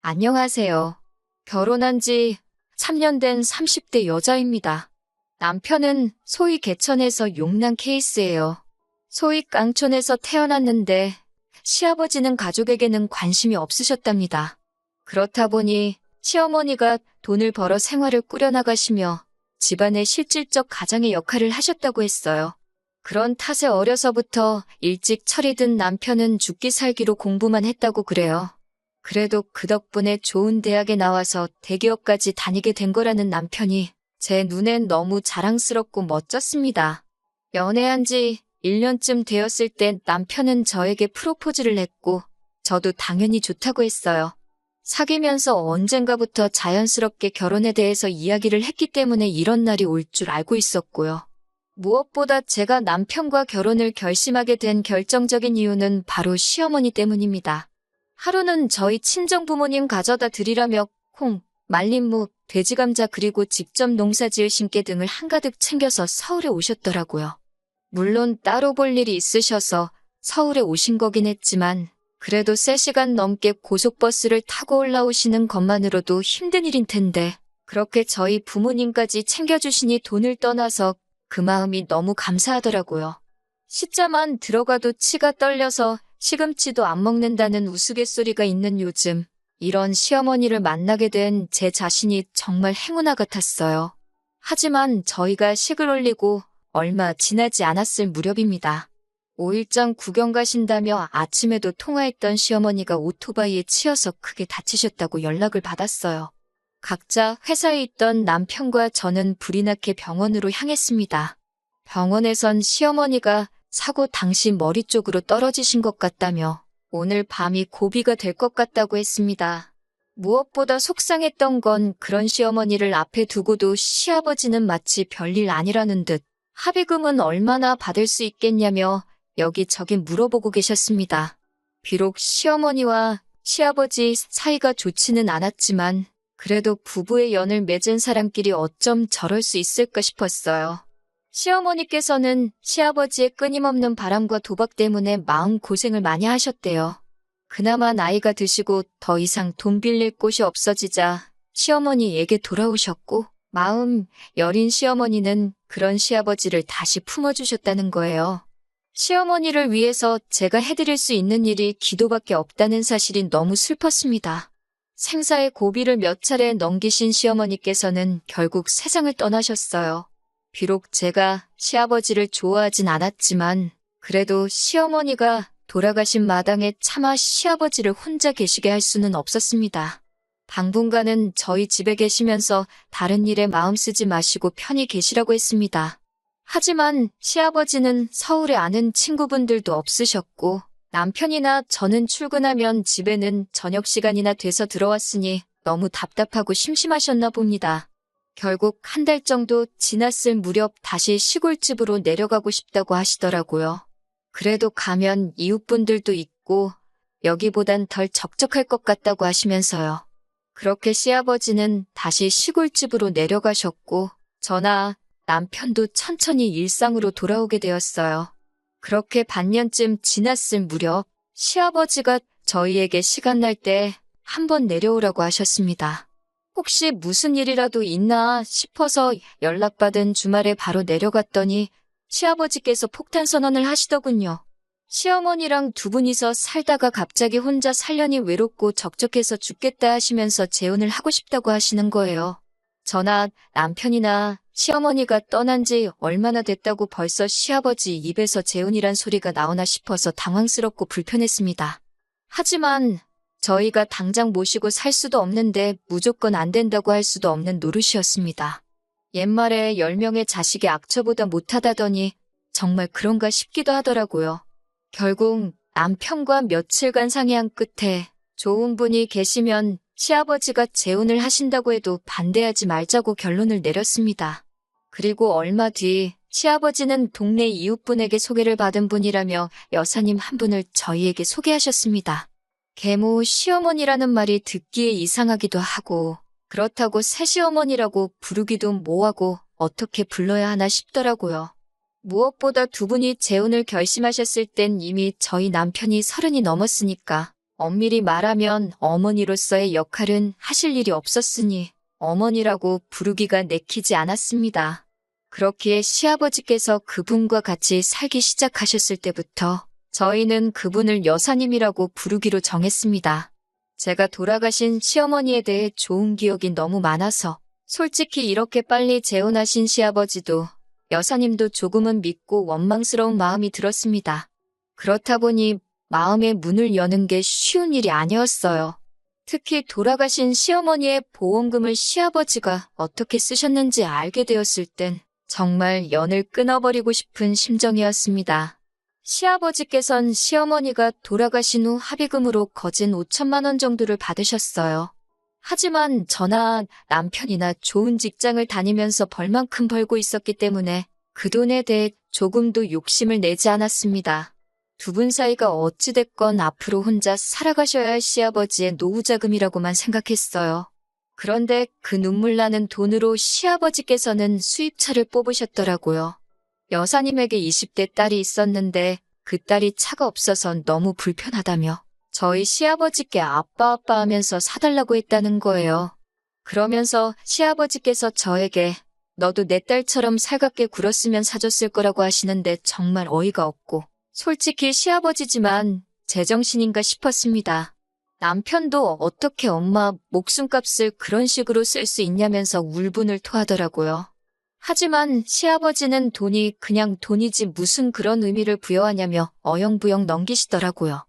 안녕하세요. 결혼한 지 3년 된 30대 여자입니다. 남편은 소위 개천에서 용난 케이스예요. 소위 깡촌에서 태어났는데 시아버지는 가족에게는 관심이 없으셨답니다. 그렇다 보니 시어머니가 돈을 벌어 생활을 꾸려나가시며 집안의 실질적 가장의 역할을 하셨다고 했어요. 그런 탓에 어려서부터 일찍 철이 든 남편은 죽기 살기로 공부만 했다고 그래요. 그래도 그 덕분에 좋은 대학에 나와서 대기업까지 다니게 된 거라는 남편이 제 눈엔 너무 자랑스럽고 멋졌습니다. 연애한 지 1년쯤 되었을 때 남편은 저에게 프로포즈를 했고 저도 당연히 좋다고 했어요. 사귀면서 언젠가부터 자연스럽게 결혼에 대해서 이야기를 했기 때문에 이런 날이 올 줄 알고 있었고요. 무엇보다 제가 남편과 결혼을 결심하게 된 결정적인 이유는 바로 시어머니 때문입니다. 하루는 저희 친정부모님 가져다 드리라며 콩, 말린 무, 돼지감자 그리고 직접 농사지을 신께 등을 한가득 챙겨서 서울에 오셨더라고요. 물론 따로 볼 일이 있으셔서 서울에 오신 거긴 했지만 그래도 3시간 넘게 고속버스를 타고 올라오시는 것만으로도 힘든 일인 텐데 그렇게 저희 부모님까지 챙겨주시니 돈을 떠나서 그 마음이 너무 감사하더라고요. 숫자만 들어가도 치가 떨려서 시금치도 안 먹는다는 우스갯소리가 있는 요즘 이런 시어머니를 만나게 된 제 자신이 정말 행운아 같았어요. 하지만 저희가 식을 올리고 얼마 지나지 않았을 무렵입니다. 5일장 구경 가신다며 아침에도 통화했던 시어머니가 오토바이에 치여서 크게 다치셨다고 연락을 받았어요. 각자 회사에 있던 남편과 저는 불이 나게 병원으로 향했습니다. 병원에선 시어머니가 사고 당시 머리 쪽으로 떨어지신 것 같다며 오늘 밤이 고비가 될 것 같다고 했습니다. 무엇보다 속상했던 건 그런 시어머니를 앞에 두고도 시아버지는 마치 별일 아니라는 듯 합의금은 얼마나 받을 수 있겠냐며 여기저기 물어보고 계셨습니다. 비록 시어머니와 시아버지 사이가 좋지는 않았지만 그래도 부부의 연을 맺은 사람끼리 어쩜 저럴 수 있을까 싶었어요. 시어머니께서는 시아버지의 끊임없는 바람과 도박 때문에 마음고생을 많이 하셨대요. 그나마 나이가 드시고 더 이상 돈 빌릴 곳이 없어지자 시어머니에게 돌아오셨고 마음 여린 시어머니는 그런 시아버지를 다시 품어주셨다는 거예요. 시어머니를 위해서 제가 해드릴 수 있는 일이 기도밖에 없다는 사실이 너무 슬펐습니다. 생사의 고비를 몇 차례 넘기신 시어머니께서는 결국 세상을 떠나셨어요. 비록 제가 시아버지를 좋아하진 않았지만 그래도 시어머니가 돌아가신 마당에 차마 시아버지를 혼자 계시게 할 수는 없었습니다. 당분간은 저희 집에 계시면서 다른 일에 마음 쓰지 마시고 편히 계시라고 했습니다. 하지만 시아버지는 서울에 아는 친구분들도 없으셨고 남편이나 저는 출근하면 집에는 저녁 시간이나 돼서 들어왔으니 너무 답답하고 심심하셨나 봅니다. 결국 한 달 정도 지났을 무렵 다시 시골집으로 내려가고 싶다고 하시더라고요. 그래도 가면 이웃분들도 있고 여기보단 덜 적적할 것 같다고 하시면서요. 그렇게 시아버지는 다시 시골집으로 내려가셨고 저나 남편도 천천히 일상으로 돌아오게 되었어요. 그렇게 반년쯤 지났을 무렵 시아버지가 저희에게 시간 날 때 한번 내려오라고 하셨습니다. 혹시 무슨 일이라도 있나 싶어서 연락받은 주말에 바로 내려갔더니 시아버지께서 폭탄 선언을 하시더군요. 시어머니랑 두 분이서 살다가 갑자기 혼자 살려니 외롭고 적적해서 죽겠다 하시면서 재혼을 하고 싶다고 하시는 거예요. 저나 남편이나 시어머니가 떠난 지 얼마나 됐다고 벌써 시아버지 입에서 재혼이란 소리가 나오나 싶어서 당황스럽고 불편했습니다. 하지만 저희가 당장 모시고 살 수도 없는데 무조건 안 된다고 할 수도 없는 노릇이었습니다. 옛말에 10명의 자식이 악처보다 못하다더니 정말 그런가 싶기도 하더라고요. 결국 남편과 며칠간 상의한 끝에 좋은 분이 계시면 시아버지가 재혼을 하신다고 해도 반대하지 말자고 결론을 내렸습니다. 그리고 얼마 뒤 시아버지는 동네 이웃분에게 소개를 받은 분이라며 여사님 한 분을 저희에게 소개하셨습니다. 계모 시어머니라는 말이 듣기에 이상하기도 하고 그렇다고 새시어머니라고 부르기도 뭐하고 어떻게 불러야 하나 싶더라고요. 무엇보다 두 분이 재혼을 결심하셨을 땐 이미 저희 남편이 30이 넘었으니까 엄밀히 말하면 어머니로서의 역할은 하실 일이 없었으니 어머니라고 부르기가 내키지 않았습니다. 그렇기에 시아버지께서 그분과 같이 살기 시작하셨을 때부터 저희는 그분을 여사님이라고 부르기로 정했습니다. 제가 돌아가신 시어머니에 대해 좋은 기억이 너무 많아서 솔직히 이렇게 빨리 재혼하신 시아버지도 여사님도 조금은 믿고 원망스러운 마음이 들었습니다. 그렇다 보니 마음의 문을 여는 게 쉬운 일이 아니었어요. 특히 돌아가신 시어머니의 보험금을 시아버지가 어떻게 쓰셨는지 알게 되었을 땐 정말 연을 끊어버리고 싶은 심정이었습니다. 시아버지께선 시어머니가 돌아가신 후 합의금으로 거진 5천만 원 정도를 받으셨어요. 하지만 저나 남편이나 좋은 직장을 다니면서 벌만큼 벌고 있었기 때문에 그 돈에 대해 조금도 욕심을 내지 않았습니다. 두 분 사이가 어찌됐건 앞으로 혼자 살아가셔야 할 시아버지의 노후자금이라고만 생각했어요. 그런데 그 눈물 나는 돈으로 시아버지께서는 수입차를 뽑으셨더라고요. 여사님에게 20대 딸이 있었는데 그 딸이 차가 없어서 너무 불편하다며 저희 시아버지께 아빠 하면서 사달라고 했다는 거예요. 그러면서 시아버지께서 저에게 너도 내 딸처럼 살갑게 굴었으면 사줬을 거라고 하시는데 정말 어이가 없고 솔직히 시아버지지만 제정신인가 싶었습니다. 남편도 어떻게 엄마 목숨값을 그런 식으로 쓸 수 있냐면서 울분을 토하더라고요. 하지만 시아버지는 돈이 그냥 돈이지 무슨 그런 의미를 부여하냐며 어영부영 넘기시더라고요.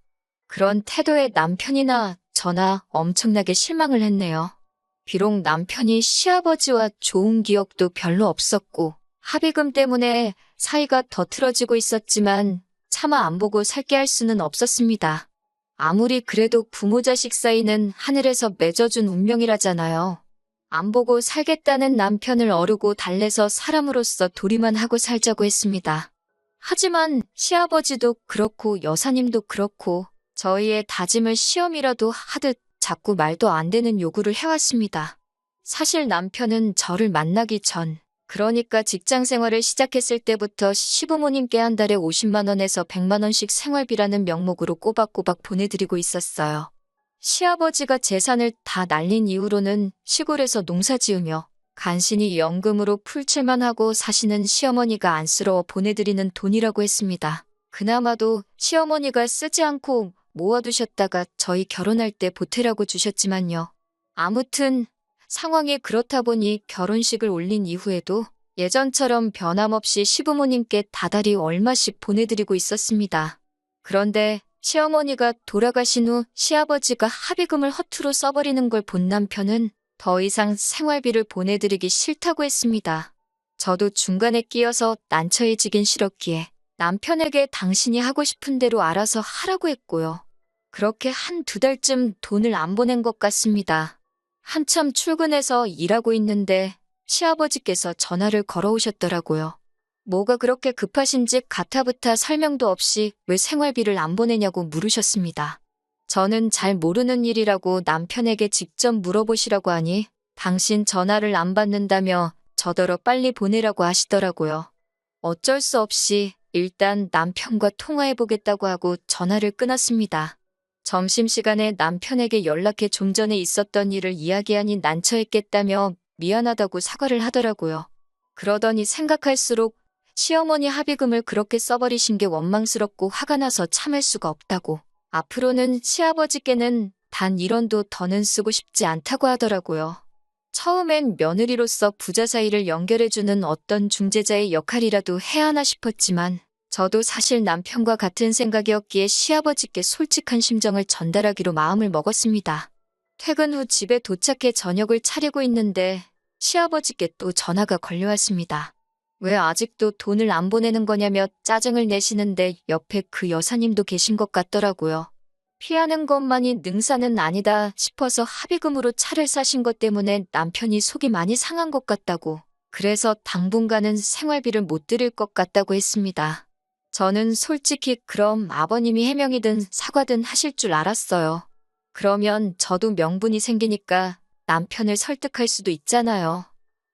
그런 태도에 남편이나 저나 엄청나게 실망을 했네요. 비록 남편이 시아버지와 좋은 기억도 별로 없었고 합의금 때문에 사이가 더 틀어지고 있었지만 차마 안 보고 살게 할 수는 없었습니다. 아무리 그래도 부모 자식 사이는 하늘에서 맺어준 운명이라잖아요. 안 보고 살겠다는 남편을 어르고 달래서 사람으로서 도리만 하고 살자고 했습니다. 하지만 시아버지도 그렇고 여사님도 그렇고 저희의 다짐을 시험이라도 하듯 자꾸 말도 안 되는 요구를 해왔습니다. 사실 남편은 저를 만나기 전 그러니까 직장 생활을 시작했을 때부터 시부모님께 한 달에 50만 원에서 100만 원씩 생활비라는 명목으로 꼬박꼬박 보내드리고 있었어요. 시아버지가 재산을 다 날린 이후로는 시골에서 농사 지으며 간신히 연금으로 풀칠만 하고 사시는 시어머니가 안쓰러워 보내드리는 돈이라고 했습니다. 그나마도 시어머니가 쓰지 않고 모아두셨다가 저희 결혼할 때 보태라고 주셨지만요. 아무튼 상황이 그렇다 보니 결혼식을 올린 이후에도 예전처럼 변함없이 시부모님께 다달이 얼마씩 보내드리고 있었습니다. 그런데 시어머니가 돌아가신 후 시아버지가 합의금을 허투루 써버리는 걸 본 남편은 더 이상 생활비를 보내드리기 싫다고 했습니다. 저도 중간에 끼어서 난처해지긴 싫었기에 남편에게 당신이 하고 싶은 대로 알아서 하라고 했고요. 그렇게 한 두 달쯤 돈을 안 보낸 것 같습니다. 한참 출근해서 일하고 있는데 시아버지께서 전화를 걸어오셨더라고요. 뭐가 그렇게 급하신지 가타부타 설명도 없이 왜 생활비를 안 보내냐고 물으셨습니다. 저는 잘 모르는 일이라고 남편에게 직접 물어보시라고 하니 당신 전화를 안 받는다며 저더러 빨리 보내라고 하시더라고요. 어쩔 수 없이 일단 남편과 통화해보겠다고 하고 전화를 끊었습니다. 점심시간에 남편에게 연락해 좀 전에 있었던 일을 이야기하니 난처했겠다며 미안하다고 사과를 하더라고요. 그러더니 생각할수록 시어머니 합의금을 그렇게 써버리신 게 원망스럽고 화가 나서 참을 수가 없다고. 앞으로는 시아버지께는 단 1원도 더는 쓰고 싶지 않다고 하더라고요. 처음엔 며느리로서 부자 사이를 연결해주는 어떤 중재자의 역할이라도 해야 하나 싶었지만 저도 사실 남편과 같은 생각이었기에 시아버지께 솔직한 심정을 전달하기로 마음을 먹었습니다. 퇴근 후 집에 도착해 저녁을 차리고 있는데 시아버지께 또 전화가 걸려왔습니다. 왜 아직도 돈을 안 보내는 거냐며 짜증을 내시는데 옆에 그 여사님도 계신 것 같더라고요. 피하는 것만이 능사는 아니다 싶어서 합의금으로 차를 사신 것 때문에 남편이 속이 많이 상한 것 같다고. 그래서 당분간은 생활비를 못 드릴 것 같다고 했습니다. 저는 솔직히 그럼 아버님이 해명이든 사과든 하실 줄 알았어요. 그러면 저도 명분이 생기니까 남편을 설득할 수도 있잖아요.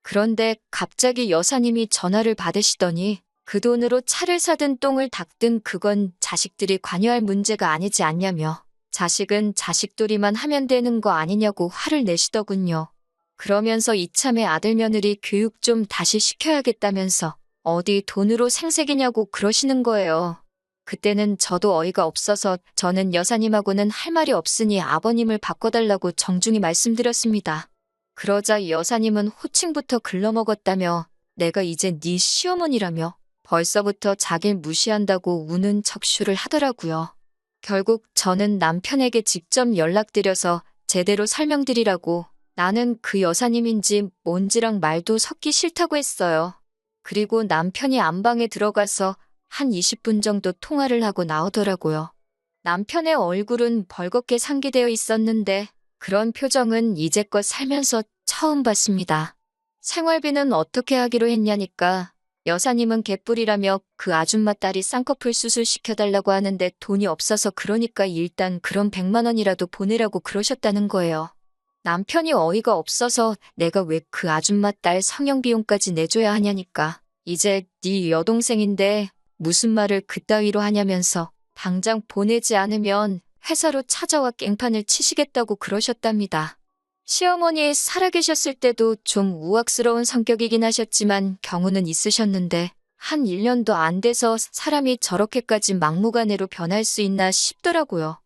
그런데 갑자기 여사님이 전화를 받으시더니 그 돈으로 차를 사든 똥을 닦든 그건 자식들이 관여할 문제가 아니지 않냐며 자식은 자식돌이만 하면 되는 거 아니냐고 화를 내시더군요. 그러면서 이참에 아들 며느리 교육 좀 다시 시켜야겠다면서 어디 돈으로 생색이냐고 그러시는 거예요. 그때는 저도 어이가 없어서 저는 여사님하고는 할 말이 없으니 아버님을 바꿔달라고 정중히 말씀드렸습니다. 그러자 여사님은 호칭부터 글러먹었다며 내가 이제 네 시어머니라며 벌써부터 자길 무시한다고 우는 척슈를 하더라고요. 결국 저는 남편에게 직접 연락드려서 제대로 설명드리라고 나는 그 여사님인지 뭔지랑 말도 섞기 싫다고 했어요. 그리고 남편이 안방에 들어가서 한 20분 정도 통화를 하고 나오더라고요. 남편의 얼굴은 벌겋게 상기되어 있었는데 그런 표정은 이제껏 살면서 처음 봤습니다. 생활비는 어떻게 하기로 했냐니까 여사님은 개뿔이라며 그 아줌마 딸이 쌍꺼풀 수술 시켜달라고 하는데 돈이 없어서 그러니까 일단 그럼 100만 원이라도 보내라고 그러셨다는 거예요. 남편이 어이가 없어서 내가 왜 그 아줌마 딸 성형비용까지 내줘야 하냐니까 이제 네 여동생인데 무슨 말을 그따위로 하냐면서 당장 보내지 않으면 회사로 찾아와 깽판을 치시겠다고 그러셨답니다. 시어머니 살아계셨을 때도 좀 우악스러운 성격이긴 하셨지만 경우는 있으셨는데 한 1년도 안 돼서 사람이 저렇게까지 막무가내로 변할 수 있나 싶더라고요.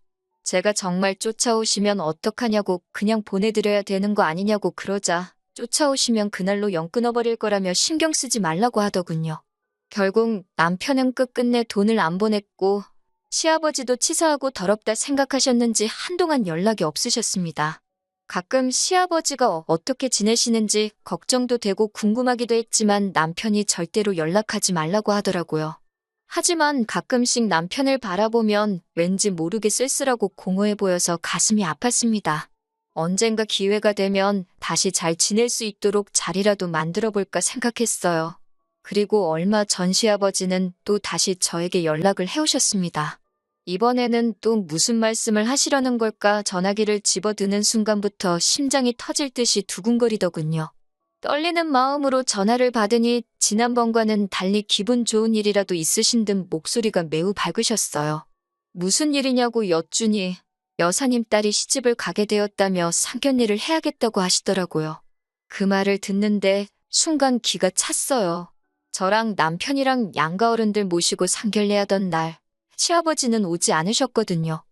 제가 정말 쫓아오시면 어떡하냐고 그냥 보내드려야 되는 거 아니냐고 그러자 쫓아오시면 그날로 영 끊어버릴 거라며 신경 쓰지 말라고 하더군요. 결국 남편은 끝끝내 돈을 안 보냈고 시아버지도 치사하고 더럽다 생각하셨는지 한동안 연락이 없으셨습니다. 가끔 시아버지가 어떻게 지내시는지 걱정도 되고 궁금하기도 했지만 남편이 절대로 연락하지 말라고 하더라고요. 하지만 가끔씩 남편을 바라보면 왠지 모르게 쓸쓸하고 공허해 보여서 가슴이 아팠습니다. 언젠가 기회가 되면 다시 잘 지낼 수 있도록 자리라도 만들어 볼까 생각했어요. 그리고 얼마 전 시아버지는 또 다시 저에게 연락을 해오셨습니다. 이번에는 또 무슨 말씀을 하시려는 걸까 전화기를 집어드는 순간부터 심장이 터질 듯이 두근거리더군요. 떨리는 마음으로 전화를 받으니 지난번과는 달리 기분 좋은 일이라도 있으신 듯 목소리가 매우 밝으셨어요. 무슨 일이냐고 여쭈니 여사님 딸이 시집을 가게 되었다며 상견례를 해야겠다고 하시더라고요. 그 말을 듣는데 순간 기가 찼어요. 저랑 남편이랑 양가 어른들 모시고 상견례하던 날 시아버지는 오지 않으셨거든요.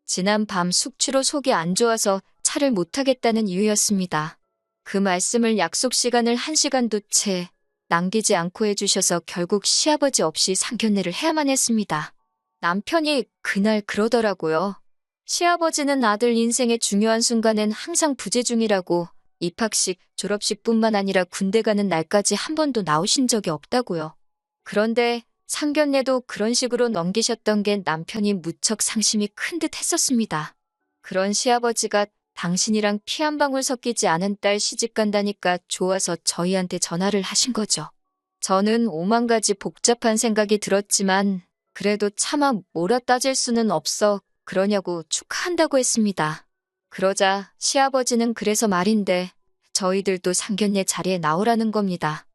지난 밤 숙취로 속이 안 좋아서 차를 못 타겠다는 이유였습니다. 그 말씀을 약속 시간을 1시간도 채 남기지 않고 해주셔서 결국 시아버지 없이 상견례를 해야만 했습니다. 남편이 그날 그러더라고요. 시아버지는 아들 인생의 중요한 순간엔 항상 부재 중이라고 입학식, 졸업식뿐만 아니라 군대 가는 날까지 한 번도 나오신 적이 없다고요. 그런데 상견례도 그런 식으로 넘기셨던 게 남편이 무척 상심이 큰 듯 했었습니다. 그런 시아버지가 당신이랑 피 한 방울 섞이지 않은 딸 시집 간다니까 좋아서 저희한테 전화를 하신 거죠. 저는 오만 가지 복잡한 생각이 들었지만 그래도 차마 몰아 따질 수는 없어 그러냐고 축하한다고 했습니다. 그러자 시아버지는 그래서 말인데 저희들도 상견례 자리에 나오라는 겁니다.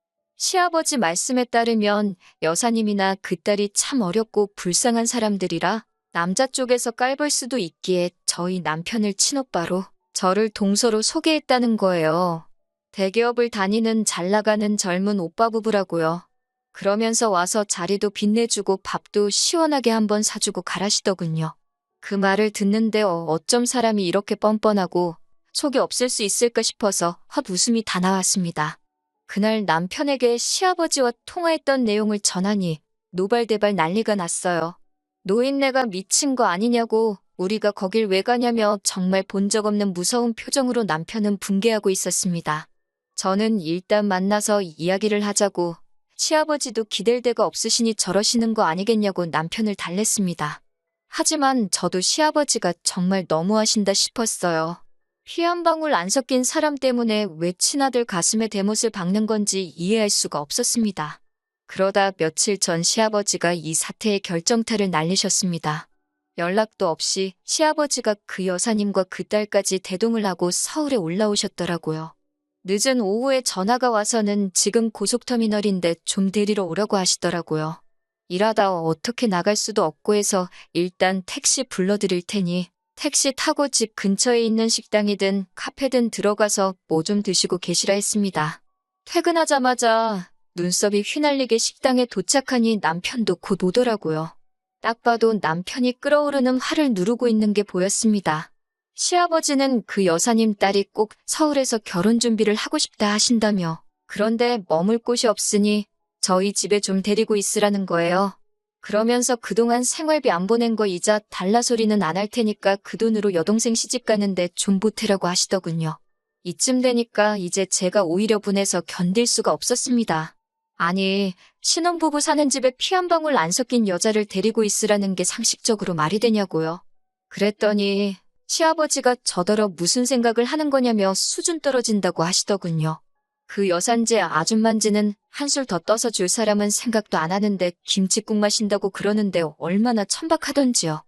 시아버지 말씀에 따르면 여사님이나 그 딸이 참 어렵고 불쌍한 사람들이라 남자 쪽에서 깔볼 수도 있기에 저희 남편을 친오빠로 저를 동서로 소개했다는 거예요. 대기업을 다니는 잘나가는 젊은 오빠 부부라고요. 그러면서 와서 자리도 빛내주고 밥도 시원하게 한번 사주고 가라시더군요. 그 말을 듣는데 어쩜 사람이 이렇게 뻔뻔하고 속이 없을 수 있을까 싶어서 헛웃음이 다 나왔습니다. 그날 남편에게 시아버지와 통화했던 내용을 전하니 노발대발 난리가 났어요. 노인네가 미친 거 아니냐고 우리가 거길 왜 가냐며 정말 본 적 없는 무서운 표정으로 남편은 붕괴하고 있었습니다. 저는 일단 만나서 이야기를 하자고 시아버지도 기댈 데가 없으시니 저러시는 거 아니겠냐고 남편을 달랬습니다. 하지만 저도 시아버지가 정말 너무하신다 싶었어요. 피 한 방울 안 섞인 사람 때문에 왜 친아들 가슴에 대못을 박는 건지 이해할 수가 없었습니다. 그러다 며칠 전 시아버지가 이 사태의 결정타를 날리셨습니다. 연락도 없이 시아버지가 그 여사님과 그 딸까지 대동을 하고 서울에 올라오셨더라고요. 늦은 오후에 전화가 와서는 지금 고속터미널인데 좀 데리러 오라고 하시더라고요. 일하다 어떻게 나갈 수도 없고 해서 일단 택시 불러드릴 테니 택시 타고 집 근처에 있는 식당이든 카페든 들어가서 뭐 좀 드시고 계시라 했습니다. 퇴근하자마자 눈썹이 휘날리게 식당에 도착하니 남편도 곧 오더라고요. 딱 봐도 남편이 끓어오르는 화를 누르고 있는 게 보였습니다. 시아버지는 그 여사님 딸이 꼭 서울에서 결혼 준비를 하고 싶다 하신다며, 그런데 머물 곳이 없으니 저희 집에 좀 데리고 있으라는 거예요. 그러면서 그동안 생활비 안 보낸 거 이자 달라 소리는 안 할 테니까 그 돈으로 여동생 시집 가는데 좀 보태라고 하시더군요. 이쯤 되니까 이제 제가 오히려 분해서 견딜 수가 없었습니다. 아니, 신혼부부 사는 집에 피 한 방울 안 섞인 여자를 데리고 있으라는 게 상식적으로 말이 되냐고요. 그랬더니 시아버지가 저더러 무슨 생각을 하는 거냐며 수준 떨어진다고 하시더군요. 그 여산제 아줌만지는 한술 더 떠서 줄 사람은 생각도 안 하는데 김칫국 마신다고 그러는데 얼마나 천박하던지요.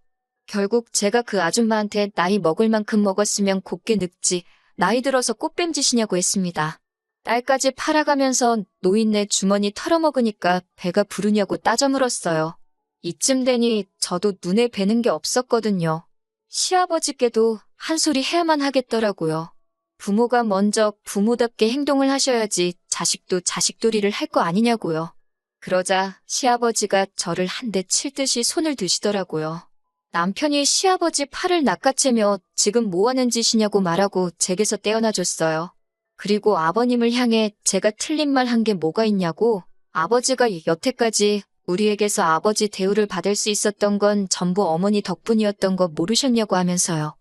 결국 제가 그 아줌마한테 나이 먹을 만큼 먹었으면 곱게 늙지 나이 들어서 꽃뱀짓이냐고 했습니다. 딸까지 팔아가면서 노인네 주머니 털어먹으니까 배가 부르냐고 따져 물었어요. 이쯤 되니 저도 눈에 뵈는 게 없었거든요. 시아버지께도 한 소리 해야만 하겠더라고요. 부모가 먼저 부모답게 행동을 하셔야지 자식도 자식도리를 할 거 아니냐고요. 그러자 시아버지가 저를 한 대 칠 듯이 손을 드시더라고요. 남편이 시아버지 팔을 낚아채며 지금 뭐하는 짓이냐고 말하고 제게서 떼어놔줬어요. 그리고 아버님을 향해 제가 틀린 말 한 게 뭐가 있냐고, 아버지가 여태까지 우리에게서 아버지 대우를 받을 수 있었던 건 전부 어머니 덕분이었던 거 모르셨냐고 하면서요.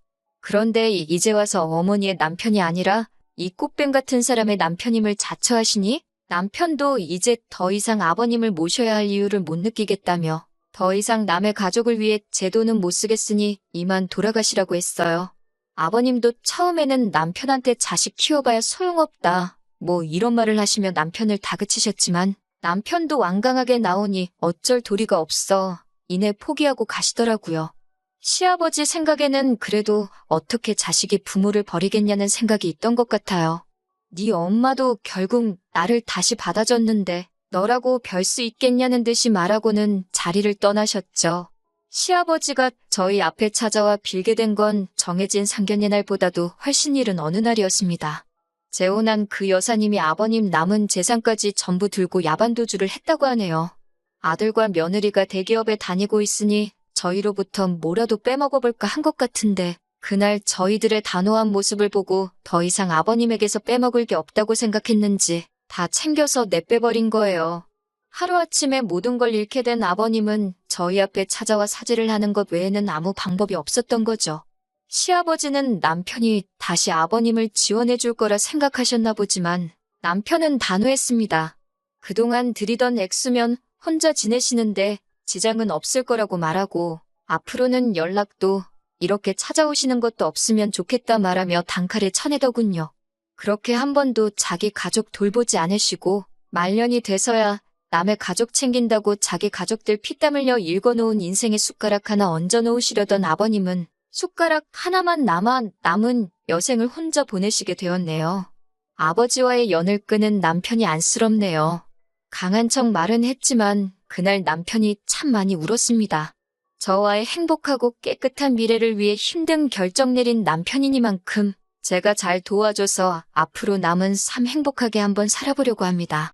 그런데 이제 와서 어머니의 남편이 아니라 이 꽃뱀 같은 사람의 남편임을 자처하시니 남편도 이제 더 이상 아버님을 모셔야 할 이유를 못 느끼겠다며 더 이상 남의 가족을 위해 제 돈은 못 쓰겠으니 이만 돌아가시라고 했어요. 아버님도 처음에는 남편한테 자식 키워봐야 소용없다, 뭐 이런 말을 하시며 남편을 다그치셨지만 남편도 완강하게 나오니 어쩔 도리가 없어 이내 포기하고 가시더라고요. 시아버지 생각에는 그래도 어떻게 자식이 부모를 버리겠냐는 생각이 있던 것 같아요. 네 엄마도 결국 나를 다시 받아줬는데 너라고 별 수 있겠냐는 듯이 말하고는 자리를 떠나셨죠. 시아버지가 저희 앞에 찾아와 빌게 된 건 정해진 상견례 날보다도 훨씬 이른 어느 날이었습니다. 재혼한 그 여사님이 아버님 남은 재산까지 전부 들고 야반도주를 했다고 하네요. 아들과 며느리가 대기업에 다니고 있으니 저희로부터 뭐라도 빼먹어볼까 한 것 같은데 그날 저희들의 단호한 모습을 보고 더 이상 아버님에게서 빼먹을 게 없다고 생각했는지 다 챙겨서 내빼버린 거예요. 하루아침에 모든 걸 잃게 된 아버님은 저희 앞에 찾아와 사죄를 하는 것 외에는 아무 방법이 없었던 거죠. 시아버지는 남편이 다시 아버님을 지원해 줄 거라 생각하셨나 보지만 남편은 단호했습니다. 그동안 들이던 액수면 혼자 지내시는데 지장은 없을 거라고 말하고 앞으로는 연락도 이렇게 찾아오시는 것도 없으면 좋겠다 말하며 단칼에 쳐내더군요. 그렇게 한 번도 자기 가족 돌보지 않으시고 말년이 돼서야 남의 가족 챙긴다고 자기 가족들 피땀 흘려 일궈놓은 인생의 숟가락 하나 얹어놓으시려던 아버님은 숟가락 하나만 남은 여생을 혼자 보내시게 되었네요. 아버지와의 연을 끄는 남편이 안쓰럽네요. 강한 척 말은 했지만 그날 남편이 참 많이 울었습니다. 저와의 행복하고 깨끗한 미래를 위해 힘든 결정 내린 남편이니만큼 제가 잘 도와줘서 앞으로 남은 삶 행복하게 한번 살아보려고 합니다.